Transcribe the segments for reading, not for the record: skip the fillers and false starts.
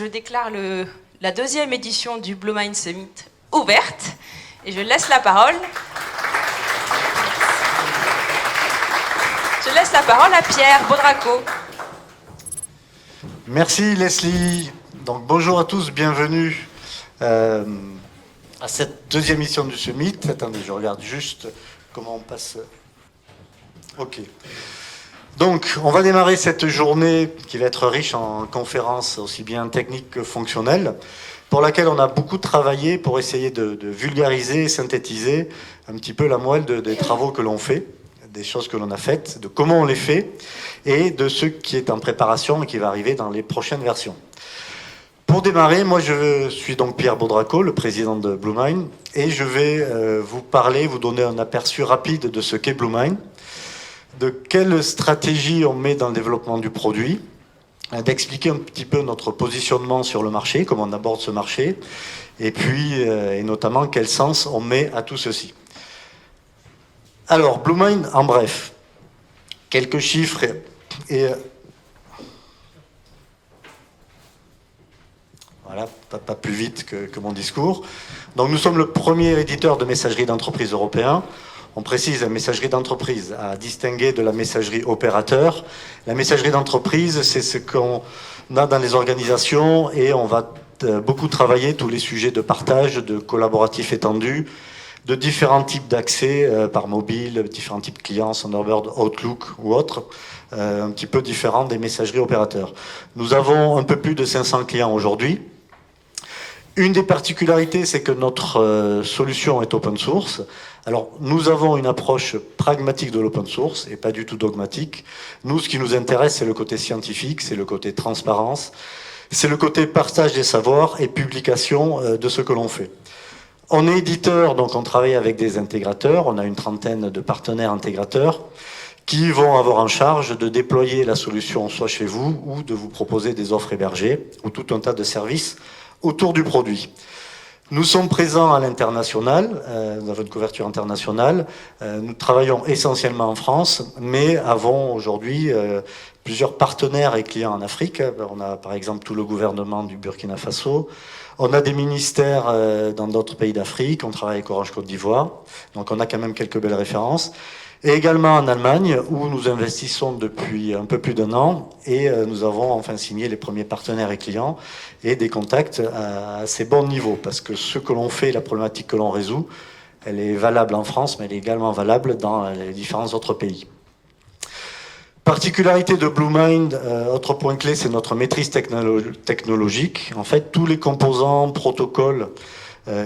déclare la deuxième édition du BlueMind Summit ouverte et je laisse la parole. Je laisse la parole à Pierre Baudraco. Merci Leslie. Donc bonjour à tous, bienvenue à cette deuxième édition du Summit. Attendez, je regarde juste comment on passe. Ok. Donc, on va démarrer cette journée qui va être riche en conférences aussi bien techniques que fonctionnelles, pour laquelle on a beaucoup travaillé pour essayer de vulgariser et synthétiser un petit peu la moelle des travaux que l'on fait, des choses que l'on a faites, de comment on les fait, et de ce qui est en préparation et qui va arriver dans les prochaines versions. Pour démarrer, moi je suis donc Pierre Baudraco, le président de BlueMind, et je vais vous parler, vous donner un aperçu rapide de ce qu'est BlueMind, de quelle stratégie on met dans le développement du produit, d'expliquer un petit peu notre positionnement sur le marché, comment on aborde ce marché, et puis, et notamment, quel sens on met à tout ceci. Alors, BlueMind, en bref, quelques chiffres et voilà, pas plus vite que mon discours. Donc, nous sommes le premier éditeur de messagerie d'entreprise européen. On précise la messagerie d'entreprise à distinguer de la messagerie opérateur. La messagerie d'entreprise, c'est ce qu'on a dans les organisations et on va beaucoup travailler tous les sujets de partage, de collaboratif étendu, de différents types d'accès par mobile, différents types de clients, Thunderbird, Outlook ou autres, un petit peu différents des messageries opérateurs. Nous avons un peu plus de 500 clients aujourd'hui. Une des particularités, c'est que notre solution est open source. Alors, nous avons une approche pragmatique de l'open source et pas du tout dogmatique. Nous, ce qui nous intéresse, c'est le côté scientifique, c'est le côté transparence, c'est le côté partage des savoirs et publication de ce que l'on fait. On est éditeur, donc on travaille avec des intégrateurs. On a une trentaine de partenaires intégrateurs qui vont avoir en charge de déployer la solution soit chez vous ou de vous proposer des offres hébergées ou tout un tas de services autour du produit. Nous sommes présents à l'international, nous avons une couverture internationale, nous travaillons essentiellement en France, mais avons aujourd'hui plusieurs partenaires et clients en Afrique. On a par exemple tout le gouvernement du Burkina Faso, on a des ministères dans d'autres pays d'Afrique, on travaille avec Orange Côte d'Ivoire, donc on a quand même quelques belles références. Et également en Allemagne, où nous investissons depuis un peu plus d'1 an, et nous avons enfin signé les premiers partenaires et clients, et des contacts à assez bon niveau, parce que ce que l'on fait, la problématique que l'on résout, elle est valable en France, mais elle est également valable dans les différents autres pays. Particularité de BlueMind, autre point clé, c'est notre maîtrise technologique. En fait, tous les composants, protocoles,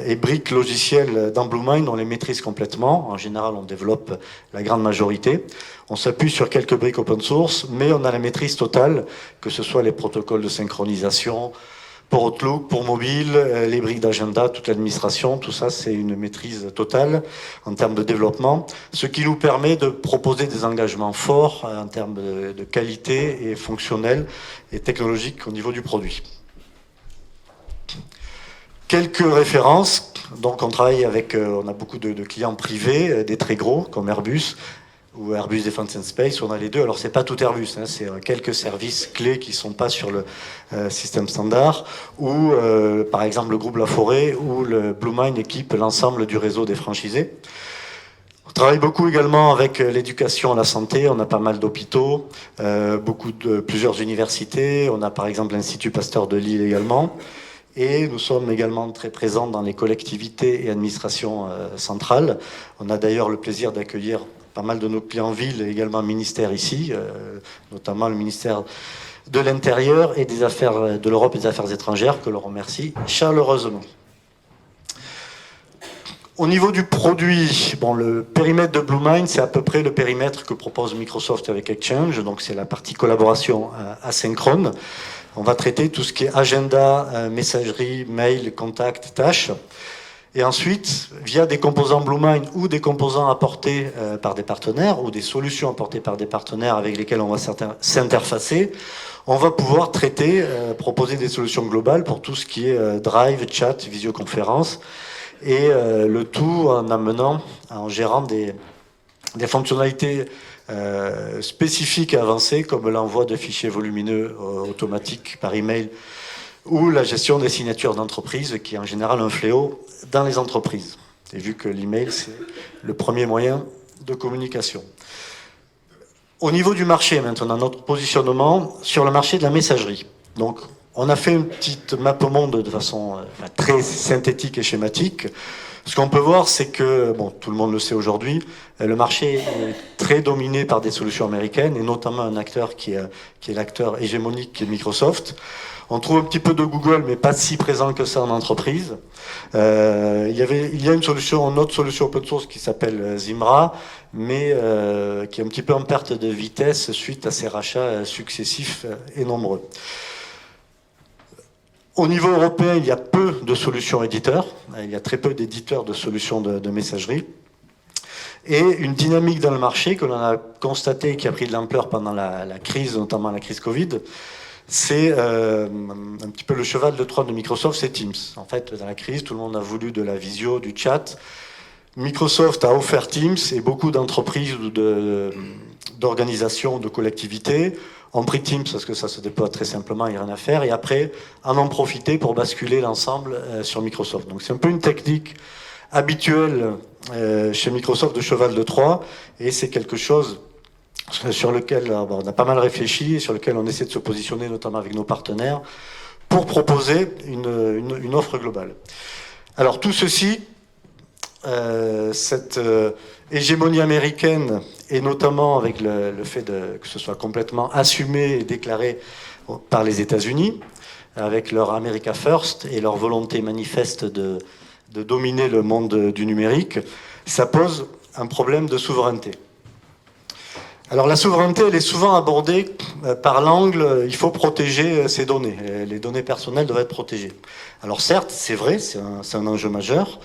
et briques logicielles dans BlueMind, on les maîtrise complètement. En général, on développe la grande majorité. On s'appuie sur quelques briques open source, mais on a la maîtrise totale, que ce soit les protocoles de synchronisation, pour Outlook, pour mobile, les briques d'agenda, toute l'administration, tout ça, c'est une maîtrise totale en termes de développement, ce qui nous permet de proposer des engagements forts en termes de qualité et fonctionnels et technologiques au niveau du produit. Quelques références. Donc on travaille avec, on a beaucoup de clients privés, des très gros comme Airbus ou Airbus Defence and Space. On a les deux. Alors c'est pas tout Airbus, hein, c'est quelques services clés qui sont pas sur le système standard. Ou par exemple le groupe La Forêt où le BlueMind équipe l'ensemble du réseau des franchisés. On travaille beaucoup également avec l'éducation à la santé. On a pas mal d'hôpitaux, plusieurs universités. On a par exemple l'Institut Pasteur de Lille également. Et nous sommes également très présents dans les collectivités et administrations centrales. On a d'ailleurs le plaisir d'accueillir pas mal de nos clients villes et également ministères ici, notamment le ministère de l'Intérieur et des Affaires de l'Europe et des Affaires étrangères, que l'on remercie chaleureusement. Au niveau du produit, bon, le périmètre de BlueMind, c'est à peu près le périmètre que propose Microsoft avec Exchange, donc c'est la partie collaboration asynchrone. On va traiter tout ce qui est agenda, messagerie, mail, contact, tâches. Et ensuite, via des composants BlueMind ou des composants apportés par des partenaires ou des solutions apportées par des partenaires avec lesquels on va s'interfacer, on va pouvoir traiter, proposer des solutions globales pour tout ce qui est drive, chat, visioconférence, et le tout en gérant des fonctionnalités spécifiques et avancées comme l'envoi de fichiers volumineux automatiques par email ou la gestion des signatures d'entreprise, qui est en général un fléau dans les entreprises. Et vu que l'email, c'est le premier moyen de communication. Au niveau du marché, maintenant, notre positionnement sur le marché de la messagerie. Donc, on a fait une petite map au monde de façon très synthétique et schématique. Ce qu'on peut voir, c'est que, bon, tout le monde le sait aujourd'hui, le marché est très dominé par des solutions américaines, et notamment un acteur qui est l'acteur hégémonique, qui est Microsoft. On trouve un petit peu de Google, mais pas si présent que ça en entreprise. Il y a une autre solution open source qui s'appelle Zimra, mais qui est un petit peu en perte de vitesse suite à ces rachats successifs et nombreux. Au niveau européen, il y a peu de solutions éditeurs. Il y a très peu d'éditeurs de solutions de messagerie. Et une dynamique dans le marché que l'on a constatée et qui a pris de l'ampleur pendant la crise, notamment la crise Covid, c'est un petit peu le cheval de Troie de Microsoft, c'est Teams. En fait, dans la crise, tout le monde a voulu de la visio, du chat. Microsoft a offert Teams et beaucoup d'entreprises ou d'organisations, de collectivités ont pris Teams parce que ça se déploie très simplement, il n'y a rien à faire, et après en ont profité pour basculer l'ensemble sur Microsoft. Donc c'est un peu une technique habituelle chez Microsoft de cheval de Troie, et c'est quelque chose sur lequel on a pas mal réfléchi et sur lequel on essaie de se positionner, notamment avec nos partenaires, pour proposer une offre globale. Alors tout ceci, cette hégémonie américaine, et notamment avec le fait que ce soit complètement assumé et déclaré par les États-Unis, avec leur America First et leur volonté manifeste de dominer le monde du numérique, ça pose un problème de souveraineté. Alors la souveraineté, elle est souvent abordée par l'angle, il faut protéger ses données. Les données personnelles doivent être protégées. Alors certes, c'est vrai, c'est un enjeu majeur.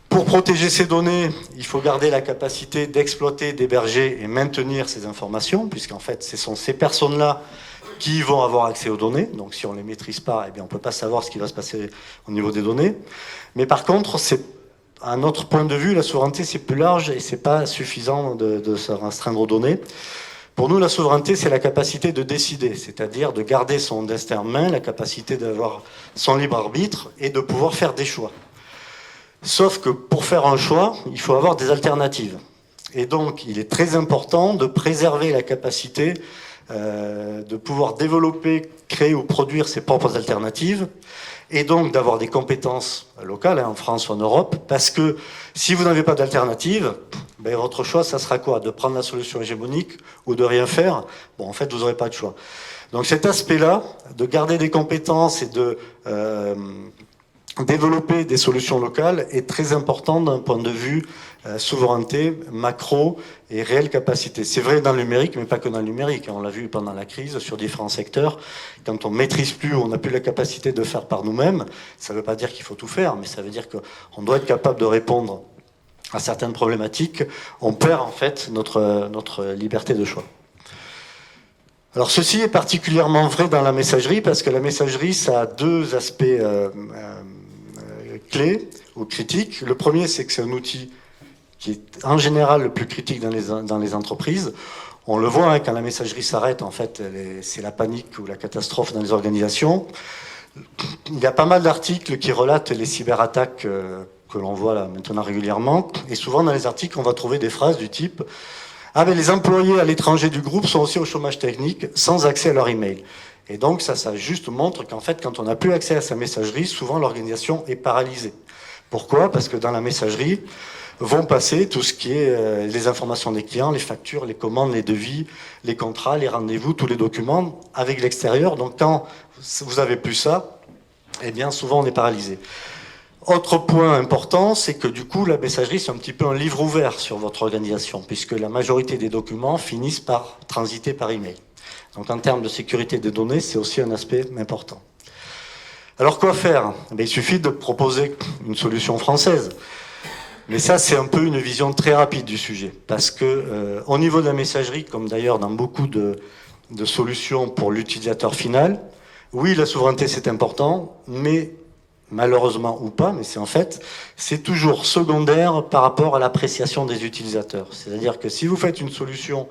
Pour protéger ces données, il faut garder la capacité d'exploiter, d'héberger et maintenir ces informations, puisqu'en fait, ce sont ces personnes-là qui vont avoir accès aux données. Donc si on ne les maîtrise pas, eh bien, on ne peut pas savoir ce qui va se passer au niveau des données. Mais par contre, à notre point de vue, la souveraineté, c'est plus large et c'est pas suffisant de se restreindre aux données. Pour nous, la souveraineté, c'est la capacité de décider, c'est-à-dire de garder son destin en main, la capacité d'avoir son libre arbitre et de pouvoir faire des choix. Sauf que pour faire un choix, il faut avoir des alternatives. Et donc, il est très important de préserver la capacité de pouvoir développer, créer ou produire ses propres alternatives, et donc d'avoir des compétences locales, en France ou en Europe, parce que si vous n'avez pas d'alternative, ben votre choix, ça sera quoi? De prendre la solution hégémonique ou de rien faire? Bon, en fait, vous n'aurez pas de choix. Donc cet aspect-là, de garder des compétences et de développer des solutions locales est très important d'un point de vue souveraineté, macro et réelle capacité. C'est vrai dans le numérique, mais pas que dans le numérique. On l'a vu pendant la crise sur différents secteurs. Quand on ne maîtrise plus, on n'a plus la capacité de faire par nous-mêmes, ça ne veut pas dire qu'il faut tout faire, mais ça veut dire qu'on doit être capable de répondre à certaines problématiques. On perd en fait notre liberté de choix. Alors ceci est particulièrement vrai dans la messagerie, parce que la messagerie, ça a deux aspects clés ou critiques. Le premier, c'est que c'est un outil qui est en général le plus critique dans les entreprises. On le voit, hein, quand la messagerie s'arrête, en fait, c'est la panique ou la catastrophe dans les organisations. Il y a pas mal d'articles qui relatent les cyberattaques que l'on voit là, maintenant régulièrement. Et souvent, dans les articles, on va trouver des phrases du type « Ah, mais les employés à l'étranger du groupe sont aussi au chômage technique, sans accès à leur email ». Et donc, ça juste montre qu'en fait, quand on n'a plus accès à sa messagerie, souvent l'organisation est paralysée. Pourquoi? Parce que dans la messagerie vont passer tout ce qui est les informations des clients, les factures, les commandes, les devis, les contrats, les rendez-vous, tous les documents avec l'extérieur. Donc quand vous n'avez plus ça, eh bien souvent on est paralysé. Autre point important, c'est que du coup la messagerie c'est un petit peu un livre ouvert sur votre organisation, puisque la majorité des documents finissent par transiter par email. Donc en termes de sécurité des données, c'est aussi un aspect important. Alors quoi faire? Il suffit de proposer une solution française. Mais ça, c'est un peu une vision très rapide du sujet. Parce que au niveau de la messagerie, comme d'ailleurs dans beaucoup de solutions pour l'utilisateur final, oui, la souveraineté, c'est important, mais malheureusement ou pas, mais c'est toujours secondaire par rapport à l'appréciation des utilisateurs. C'est-à-dire que si vous faites une solution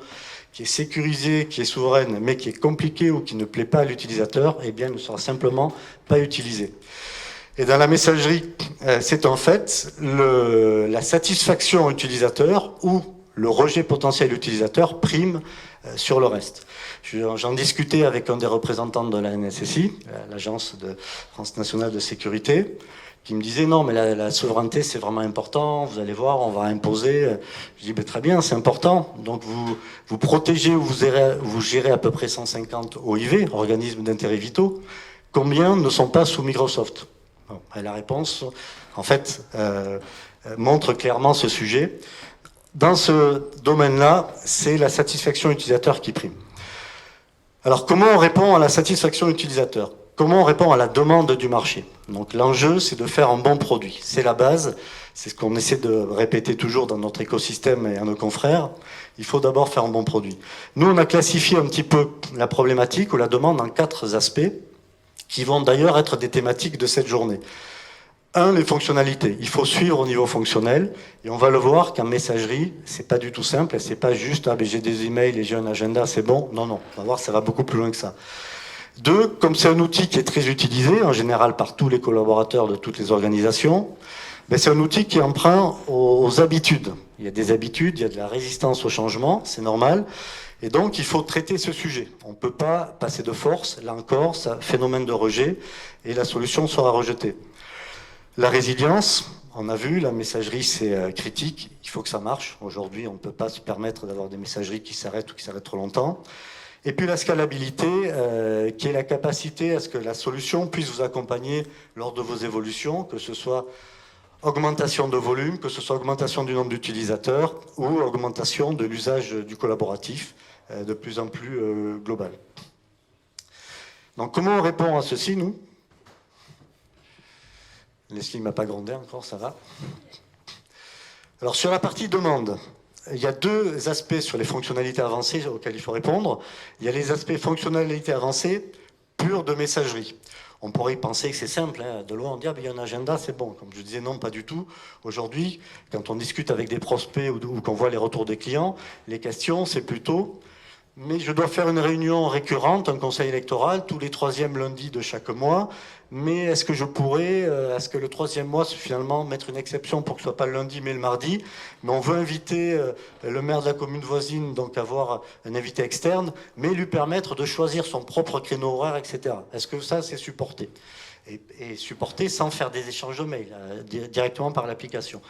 qui est sécurisée, qui est souveraine, mais qui est compliquée ou qui ne plaît pas à l'utilisateur, eh bien, ne sera simplement pas utilisée. Et dans la messagerie, c'est en fait la satisfaction utilisateur ou le rejet potentiel utilisateur prime sur le reste. J'en discutais avec un des représentants de la NSSI, l'Agence de France nationale de sécurité, qui me disait non, mais la souveraineté c'est vraiment important, vous allez voir, on va imposer. Je dis ben, très bien, c'est important. Donc vous protégez ou vous gérez à peu près 150 OIV, organismes d'intérêt vitaux. Combien ne sont pas sous Microsoft? Bon, et la réponse, en fait, montre clairement ce sujet. Dans ce domaine-là, c'est la satisfaction utilisateur qui prime. Alors, comment on répond à la satisfaction utilisateur? Comment on répond à la demande du marché? Donc, l'enjeu, c'est de faire un bon produit. C'est la base. C'est ce qu'on essaie de répéter toujours dans notre écosystème et à nos confrères. Il faut d'abord faire un bon produit. Nous, on a classifié un petit peu la problématique ou la demande en 4 aspects qui vont d'ailleurs être des thématiques de cette journée. 1, les fonctionnalités. Il faut suivre au niveau fonctionnel, et on va le voir qu'en messagerie, c'est pas du tout simple, c'est pas juste, ah ben j'ai des emails et j'ai un agenda, c'est bon. Non, non, on va voir, ça va beaucoup plus loin que ça. 2, comme c'est un outil qui est très utilisé, en général par tous les collaborateurs de toutes les organisations, ben c'est un outil qui est emprunt aux habitudes. Il y a des habitudes, il y a de la résistance au changement, c'est normal. Et donc, il faut traiter ce sujet. On ne peut pas passer de force, là encore, c'est un phénomène de rejet, et la solution sera rejetée. La résilience, on a vu, la messagerie c'est critique, il faut que ça marche. Aujourd'hui, on ne peut pas se permettre d'avoir des messageries qui s'arrêtent ou qui s'arrêtent trop longtemps. Et puis la scalabilité, qui est la capacité à ce que la solution puisse vous accompagner lors de vos évolutions, que ce soit augmentation de volume, que ce soit augmentation du nombre d'utilisateurs ou augmentation de l'usage du collaboratif de plus en plus global. Donc comment on répond à ceci, nous? Leslie ne m'a pas grondé encore, ça va. Alors sur la partie demande, il y a 2 aspects sur les fonctionnalités avancées auxquelles il faut répondre. Il y a les aspects fonctionnalités avancées pures de messagerie. On pourrait penser que c'est simple, hein. De loin on dit ah, il y a un agenda, c'est bon. Comme je disais, non, pas du tout. Aujourd'hui, quand on discute avec des prospects ou qu'on voit les retours des clients, les questions c'est plutôt mais je dois faire une réunion récurrente, un conseil électoral, tous les 3e lundis de chaque mois. Mais est-ce que je pourrais, est-ce que le 3e mois, c'est finalement mettre une exception pour que ce soit pas le lundi mais le mardi? Mais on veut inviter le maire de la commune voisine, donc avoir un invité externe, mais lui permettre de choisir son propre créneau horaire, etc. Est-ce que ça, c'est supporté? Et supporter sans faire des échanges de mails, directement par l'application.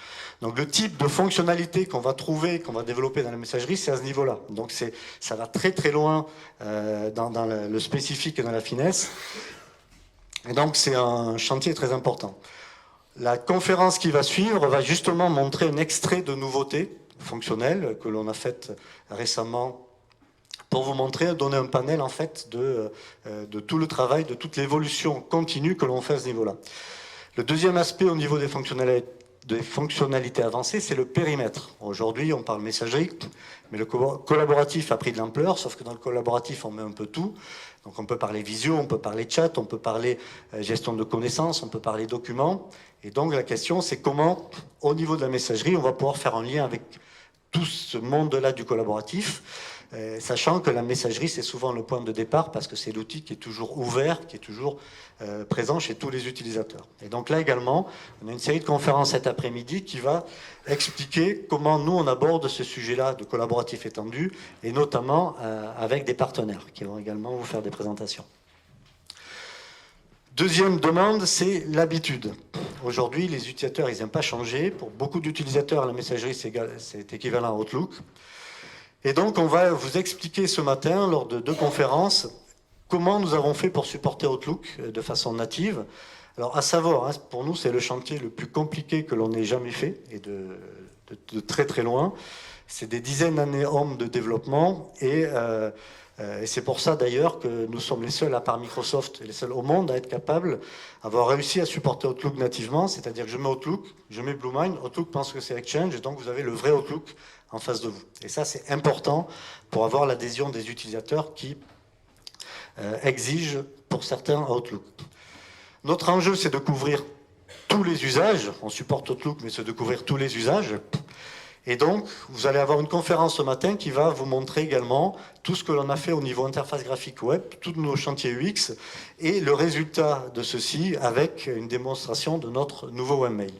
Donc le type de fonctionnalité qu'on va trouver, qu'on va développer dans la messagerie, c'est à ce niveau-là. Donc ça va très très loin dans le spécifique et dans la finesse. Et donc c'est un chantier très important. La conférence qui va suivre va justement montrer un extrait de nouveautés fonctionnelles que l'on a faites récemment pour vous montrer, donner un panel en fait de tout le travail, de toute l'évolution continue que l'on fait à ce niveau-là. Le deuxième aspect au niveau des fonctionnalités avancées, c'est le périmètre. Aujourd'hui, on parle messagerie, mais le collaboratif a pris de l'ampleur, sauf que dans le collaboratif, on met un peu tout. Donc on peut parler visio, on peut parler chat, on peut parler gestion de connaissances, on peut parler documents. Et donc la question, c'est comment, au niveau de la messagerie, on va pouvoir faire un lien avec tout ce monde-là du collaboratif, sachant que la messagerie, c'est souvent le point de départ parce que c'est l'outil qui est toujours ouvert, qui est toujours présent chez tous les utilisateurs. Et donc là également, on a une série de conférences cet après-midi qui va expliquer comment nous, on aborde ce sujet-là de collaboratif étendu, et notamment avec des partenaires qui vont également vous faire des présentations. Deuxième demande, c'est l'habitude. Aujourd'hui, les utilisateurs, ils n'aiment pas changer. Pour beaucoup d'utilisateurs, la messagerie, c'est équivalent à Outlook. Et donc, on va vous expliquer ce matin, lors de 2 conférences, comment nous avons fait pour supporter Outlook de façon native. Alors, à savoir, hein, pour nous, c'est le chantier le plus compliqué que l'on ait jamais fait, et de très très loin. C'est des dizaines d'années hommes de développement, et c'est pour ça d'ailleurs que nous sommes les seuls, à part Microsoft, et les seuls au monde à être capables d'avoir réussi à supporter Outlook nativement, c'est-à-dire que je mets Outlook, je mets BlueMind, Outlook pense que c'est Exchange, et donc vous avez le vrai Outlook en face de vous. Et ça, c'est important pour avoir l'adhésion des utilisateurs qui exigent pour certains Outlook. Notre enjeu, c'est de couvrir tous les usages. On supporte Outlook, mais c'est de couvrir tous les usages. Et donc, vous allez avoir une conférence ce matin qui va vous montrer également tout ce que l'on a fait au niveau interface graphique web, tous nos chantiers UX, et le résultat de ceci avec une démonstration de notre nouveau webmail.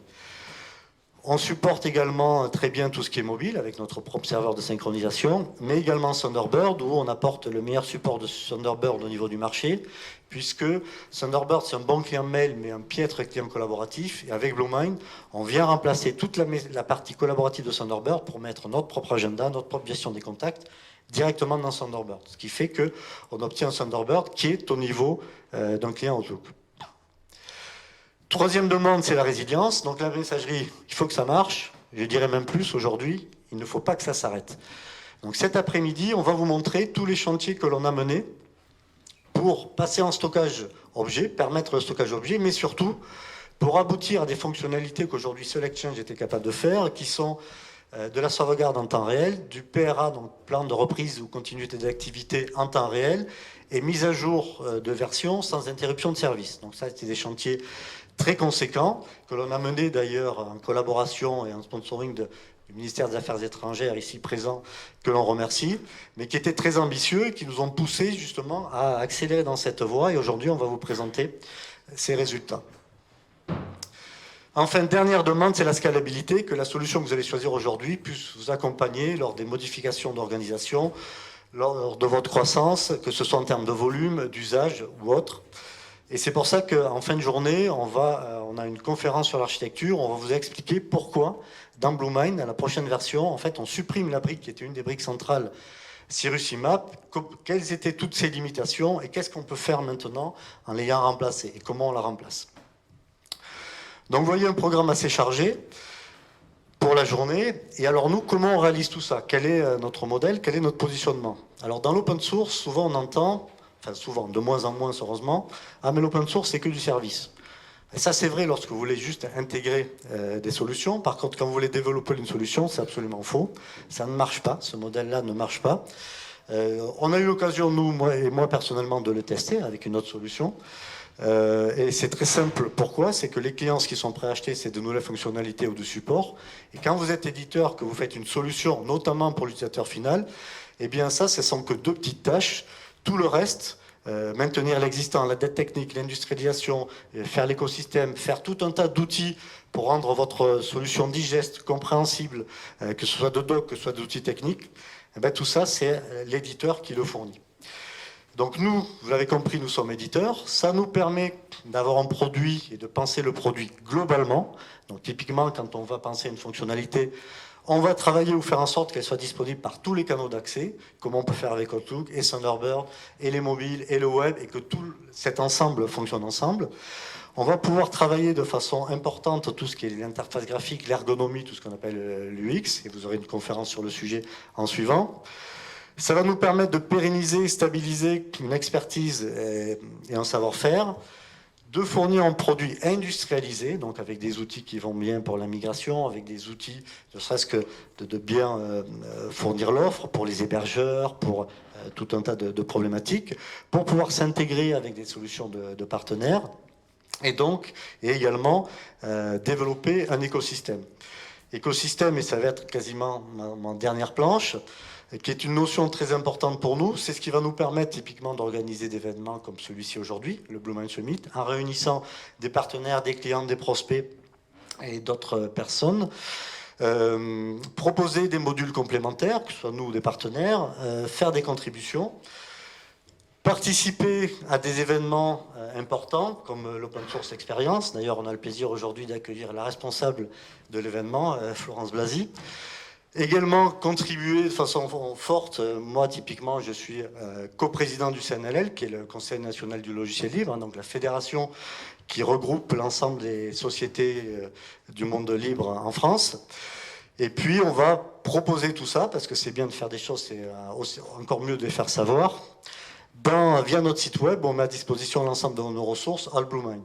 On supporte également très bien tout ce qui est mobile avec notre propre serveur de synchronisation, mais également Thunderbird où on apporte le meilleur support de Thunderbird au niveau du marché, puisque Thunderbird c'est un bon client mail mais un piètre client collaboratif. Et avec BlueMind, on vient remplacer toute la partie collaborative de Thunderbird pour mettre notre propre agenda, notre propre gestion des contacts directement dans Thunderbird. Ce qui fait qu'on obtient un Thunderbird qui est au niveau d'un client Outlook. Troisième demande, c'est la résilience. Donc la messagerie, il faut que ça marche. Je dirais même plus aujourd'hui, il ne faut pas que ça s'arrête. Donc cet après-midi, on va vous montrer tous les chantiers que l'on a menés pour passer en stockage objet, permettre le stockage objet, mais surtout pour aboutir à des fonctionnalités qu'aujourd'hui seul Exchange était capable de faire, qui sont de la sauvegarde en temps réel, du PRA, donc plan de reprise ou continuité d'activité en temps réel, et mise à jour de version sans interruption de service. Donc ça, c'était des chantiers très conséquents, que l'on a menés d'ailleurs en collaboration et en sponsoring du ministère des Affaires étrangères ici présent, que l'on remercie, mais qui étaient très ambitieux et qui nous ont poussé justement à accélérer dans cette voie. Et aujourd'hui, on va vous présenter ces résultats. Enfin, dernière demande, c'est la scalabilité, que la solution que vous allez choisir aujourd'hui puisse vous accompagner lors des modifications d'organisation, lors de votre croissance, que ce soit en termes de volume, d'usage ou autre. Et c'est pour ça qu'en fin de journée, on a une conférence sur l'architecture, on va vous expliquer pourquoi, dans BlueMind, à la prochaine version, en fait, on supprime la brique qui était une des briques centrales Cirrus IMAP, quelles étaient toutes ses limitations et qu'est-ce qu'on peut faire maintenant en l'ayant remplacée et comment on la remplace. Donc vous voyez un programme assez chargé pour la journée. Et alors nous, comment on réalise tout ça? Quel est notre modèle? Quel est notre positionnement? Alors dans l'open source, souvent on entend, enfin souvent, de moins en moins heureusement, ah mais l'open source c'est que du service. Et ça c'est vrai lorsque vous voulez juste intégrer des solutions. Par contre, quand vous voulez développer une solution, c'est absolument faux. Ça ne marche pas, ce modèle-là ne marche pas. On a eu l'occasion, nous, moi personnellement, de le tester avec une autre solution. Et c'est très simple. Pourquoi? C'est que les clients, ce qu'ils sont prêts à acheter, c'est de nouvelles fonctionnalités ou de support. Et quand vous êtes éditeur, que vous faites une solution, notamment pour l'utilisateur final, eh bien ça, ce sont que deux petites tâches. Tout le reste, maintenir l'existant, la dette technique, l'industrialisation, faire l'écosystème, faire tout un tas d'outils pour rendre votre solution digeste, compréhensible, que ce soit de doc, que ce soit d'outils techniques, eh bien, tout ça, c'est l'éditeur qui le fournit. Donc nous, vous l'avez compris, nous sommes éditeurs. Ça nous permet d'avoir un produit et de penser le produit globalement. Donc typiquement, quand on va penser à une fonctionnalité, on va travailler ou faire en sorte qu'elle soit disponible par tous les canaux d'accès, comme on peut faire avec Outlook et Thunderbird, et les mobiles, et le web, et que tout cet ensemble fonctionne ensemble. On va pouvoir travailler de façon importante tout ce qui est l'interface graphique, l'ergonomie, tout ce qu'on appelle l'UX, et vous aurez une conférence sur le sujet en suivant. Ça va nous permettre de pérenniser, stabiliser une expertise et un savoir-faire, de fournir un produit industrialisé, donc avec des outils qui vont bien pour la migration, avec des outils, ne serait-ce que de bien fournir l'offre pour les hébergeurs, pour tout un tas de problématiques, pour pouvoir s'intégrer avec des solutions de partenaires, et donc, et également développer un écosystème. Écosystème, et ça va être quasiment ma dernière planche, qui est une notion très importante pour nous. C'est ce qui va nous permettre typiquement d'organiser des événements comme celui-ci aujourd'hui, le BlueMind Summit, en réunissant des partenaires, des clients, des prospects et d'autres personnes. Proposer des modules complémentaires, que ce soit nous ou des partenaires, faire des contributions, participer à des événements importants comme l'Open Source Experience. D'ailleurs, on a le plaisir aujourd'hui d'accueillir la responsable de l'événement, Florence Blasi. Également contribuer de façon forte. Moi, typiquement, je suis coprésident du CNLL, qui est le Conseil national du logiciel libre, donc la fédération qui regroupe l'ensemble des sociétés du monde libre en France. Et puis, on va proposer tout ça, parce que c'est bien de faire des choses, c'est encore mieux de les faire savoir. Via notre site web, on met à disposition l'ensemble de nos ressources, All BlueMind.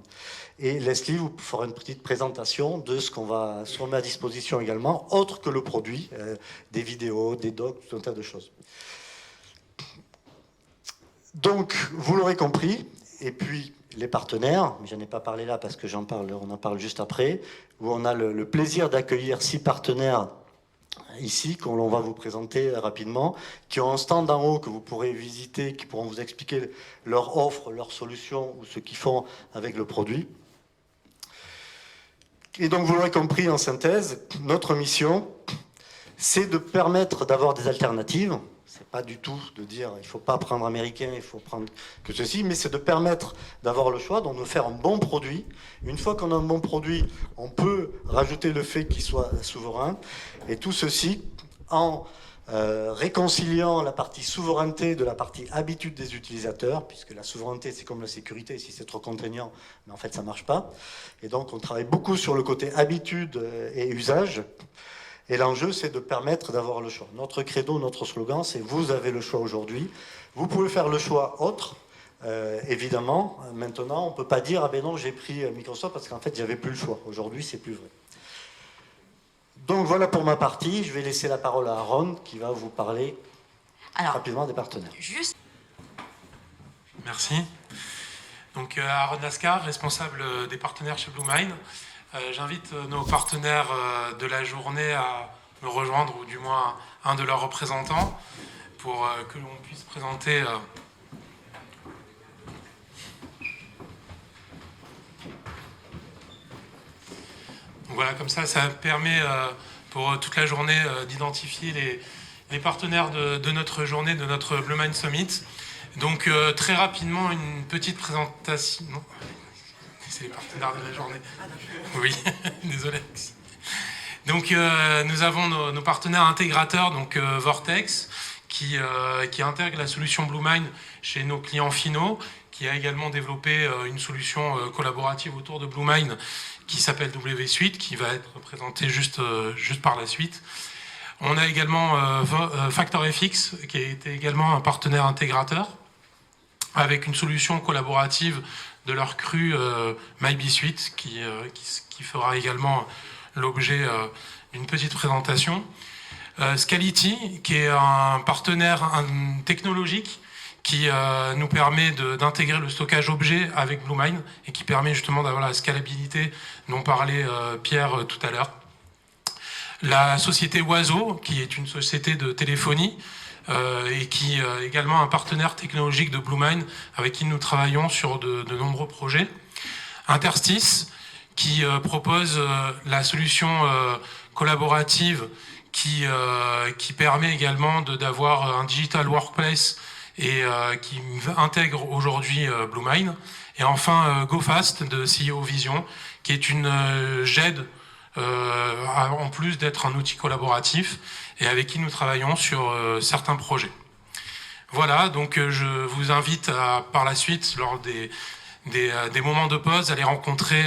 Et Leslie vous fera une petite présentation de ce qu'on met à disposition également, autre que le produit, des vidéos, des docs, tout un tas de choses. Donc, vous l'aurez compris, et puis les partenaires, mais je n'en ai pas parlé là parce que on en parle juste après, où on a le plaisir d'accueillir 6 partenaires ici, qu'on va vous présenter rapidement, qui ont un stand en haut que vous pourrez visiter, qui pourront vous expliquer leur offre, leurs solutions ou ce qu'ils font avec le produit. Et donc, vous l'aurez compris en synthèse, notre mission, c'est de permettre d'avoir des alternatives. C'est pas du tout de dire il faut pas prendre américain, il faut prendre que ceci, mais c'est de permettre d'avoir le choix, donc de faire un bon produit. Une fois qu'on a un bon produit, on peut rajouter le fait qu'il soit souverain, et tout ceci en réconciliant la partie souveraineté de la partie habitude des utilisateurs, puisque la souveraineté c'est comme la sécurité, si c'est trop contraignant, mais en fait ça marche pas. Et donc on travaille beaucoup sur le côté habitude et usage. Et l'enjeu, c'est de permettre d'avoir le choix. Notre credo, notre slogan, c'est « Vous avez le choix aujourd'hui ». Vous pouvez faire le choix autre, évidemment. Maintenant, on ne peut pas dire « Ah ben non, j'ai pris Microsoft parce qu'en fait, j'avais plus le choix ». Aujourd'hui, c'est plus vrai. Donc voilà pour ma partie. Je vais laisser la parole à Aaron, qui va vous parler rapidement des partenaires. Merci. Donc Aaron Lascar, responsable des partenaires chez Bluemind. J'invite nos partenaires de la journée à me rejoindre, ou du moins un de leurs représentants, pour que l'on puisse présenter donc voilà, comme ça permet pour toute la journée d'identifier les partenaires de notre journée, de notre Bluemind Summit. Donc très rapidement, une petite présentation. Non, c'est les partenaires de la journée. Oui, désolé. Donc nous avons nos partenaires intégrateurs, donc Vortex, qui intègre la solution Bluemind chez nos clients finaux, qui a également développé une solution collaborative autour de Bluemind qui s'appelle WSuite, qui va être présentée juste par la suite. On a également FactorFX, qui a été également un partenaire intégrateur, avec une solution collaborative de leur cru MyBSuite, qui fera également l'objet d'une petite présentation. Scality, qui est un partenaire technologique qui nous permet d'intégrer le stockage objet avec Bluemind et qui permet justement d'avoir la scalabilité dont parlait Pierre tout à l'heure. La société Oiseau, qui est une société de téléphonie et qui est également un partenaire technologique de Bluemind avec qui nous travaillons sur de nombreux projets. Interstice, qui propose la solution collaborative qui permet également d'avoir un digital workplace et qui intègre aujourd'hui Bluemind. Et enfin GoFast de CEO Vision, qui est une GED en plus d'être un outil collaboratif et avec qui nous travaillons sur certains projets. Voilà, donc je vous invite par la suite, lors des moments de pause, à les rencontrer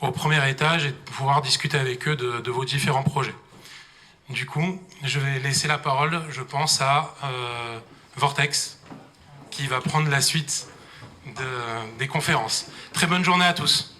au premier étage et de pouvoir discuter avec eux de vos différents projets. Du coup, je vais laisser la parole, je pense, à Vortex, qui va prendre la suite des conférences. Très bonne journée à tous.